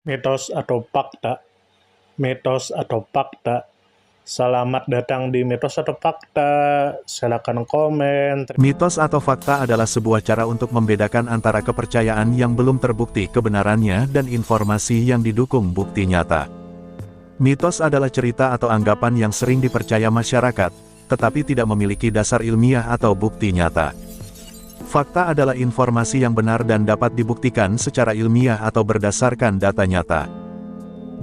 Mitos atau fakta? Mitos atau fakta? Selamat datang di Mitos atau Fakta. Silakan komen. Mitos atau fakta adalah sebuah cara untuk membedakan antara kepercayaan yang belum terbukti kebenarannya dan informasi yang didukung bukti nyata. Mitos adalah cerita atau anggapan yang sering dipercaya masyarakat, tetapi tidak memiliki dasar ilmiah atau bukti nyata. Fakta adalah informasi yang benar dan dapat dibuktikan secara ilmiah atau berdasarkan data nyata.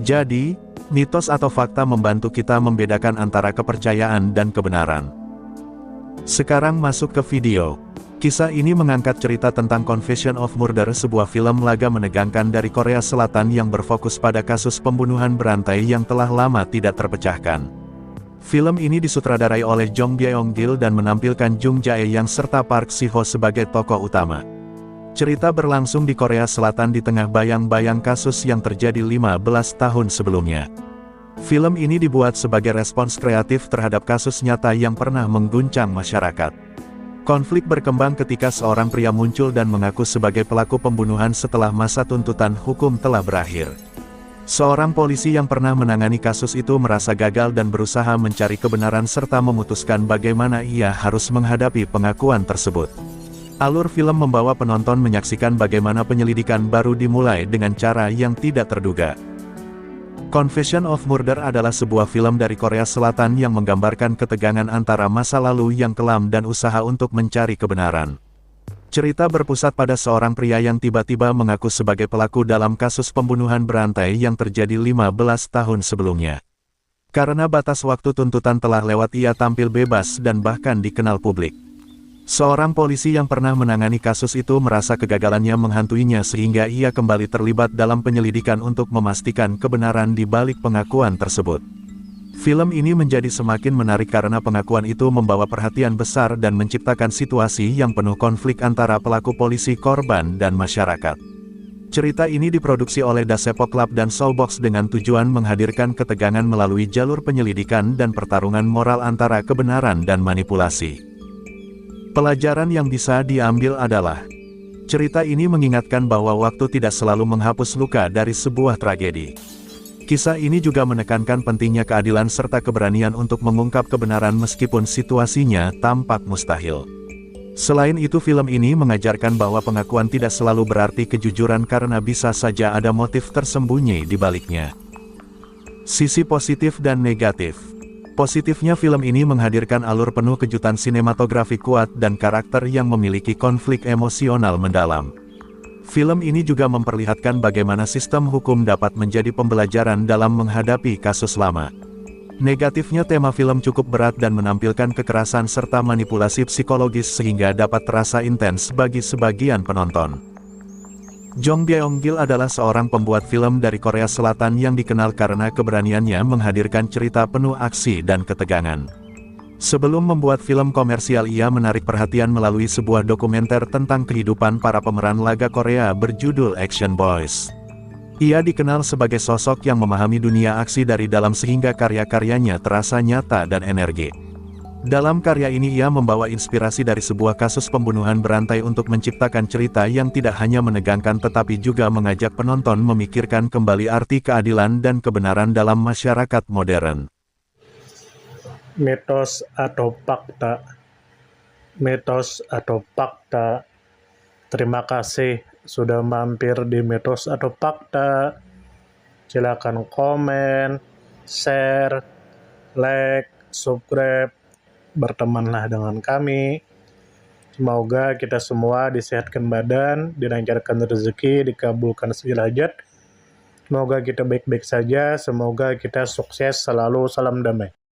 Jadi, mitos atau fakta membantu kita membedakan antara kepercayaan dan kebenaran. Sekarang masuk ke video. Kisah ini mengangkat cerita tentang Confession of Murder, sebuah film laga menegangkan dari Korea Selatan yang berfokus pada kasus pembunuhan berantai yang telah lama tidak terpecahkan. Film ini disutradarai oleh Jong Byeong-gil dan menampilkan Jung Jae-yang serta Park Si-ho sebagai tokoh utama. Cerita berlangsung di Korea Selatan di tengah bayang-bayang kasus yang terjadi 15 tahun sebelumnya. Film ini dibuat sebagai respons kreatif terhadap kasus nyata yang pernah mengguncang masyarakat. Konflik berkembang ketika seorang pria muncul dan mengaku sebagai pelaku pembunuhan setelah masa tuntutan hukum telah berakhir. Seorang polisi yang pernah menangani kasus itu merasa gagal dan berusaha mencari kebenaran serta memutuskan bagaimana ia harus menghadapi pengakuan tersebut. Alur film membawa penonton menyaksikan bagaimana penyelidikan baru dimulai dengan cara yang tidak terduga. Confession of Murder adalah sebuah film dari Korea Selatan yang menggambarkan ketegangan antara masa lalu yang kelam dan usaha untuk mencari kebenaran. Cerita berpusat pada seorang pria yang tiba-tiba mengaku sebagai pelaku dalam kasus pembunuhan berantai yang terjadi 15 tahun sebelumnya. Karena batas waktu tuntutan telah lewat, ia tampil bebas dan bahkan dikenal publik. Seorang polisi yang pernah menangani kasus itu merasa kegagalannya menghantuinya sehingga ia kembali terlibat dalam penyelidikan untuk memastikan kebenaran di balik pengakuan tersebut. Film ini menjadi semakin menarik karena pengakuan itu membawa perhatian besar dan menciptakan situasi yang penuh konflik antara pelaku, polisi, korban, dan masyarakat. Cerita ini diproduksi oleh Dasepo Club dan Soulbox dengan tujuan menghadirkan ketegangan melalui jalur penyelidikan dan pertarungan moral antara kebenaran dan manipulasi. Pelajaran yang bisa diambil adalah, cerita ini mengingatkan bahwa waktu tidak selalu menghapus luka dari sebuah tragedi. Kisah ini juga menekankan pentingnya keadilan serta keberanian untuk mengungkap kebenaran meskipun situasinya tampak mustahil. Selain itu, film ini mengajarkan bahwa pengakuan tidak selalu berarti kejujuran karena bisa saja ada motif tersembunyi di baliknya. Sisi positif dan negatif. Positifnya, film ini menghadirkan alur penuh kejutan sinematografi kuat dan karakter yang memiliki konflik emosional mendalam. Film ini juga memperlihatkan bagaimana sistem hukum dapat menjadi pembelajaran dalam menghadapi kasus lama. Negatifnya, tema film cukup berat dan menampilkan kekerasan serta manipulasi psikologis sehingga dapat terasa intens bagi sebagian penonton. Jong Byeong-gil adalah seorang pembuat film dari Korea Selatan yang dikenal karena keberaniannya menghadirkan cerita penuh aksi dan ketegangan. Sebelum membuat film komersial, ia menarik perhatian melalui sebuah dokumenter tentang kehidupan para pemeran laga Korea berjudul Action Boys. Ia dikenal sebagai sosok yang memahami dunia aksi dari dalam sehingga karya-karyanya terasa nyata dan energi. Dalam karya ini ia membawa inspirasi dari sebuah kasus pembunuhan berantai untuk menciptakan cerita yang tidak hanya menegangkan tetapi juga mengajak penonton memikirkan kembali arti keadilan dan kebenaran dalam masyarakat modern. Mitos atau fakta? Mitos atau fakta? Terima kasih sudah mampir di Mitos atau Fakta. Silakan komen, share, like, subscribe, bertemanlah dengan kami. Semoga kita semua disehatkan badan, dilancarkan rezeki, dikabulkan segala hajat. Semoga kita baik-baik saja, semoga kita sukses selalu. Salam damai.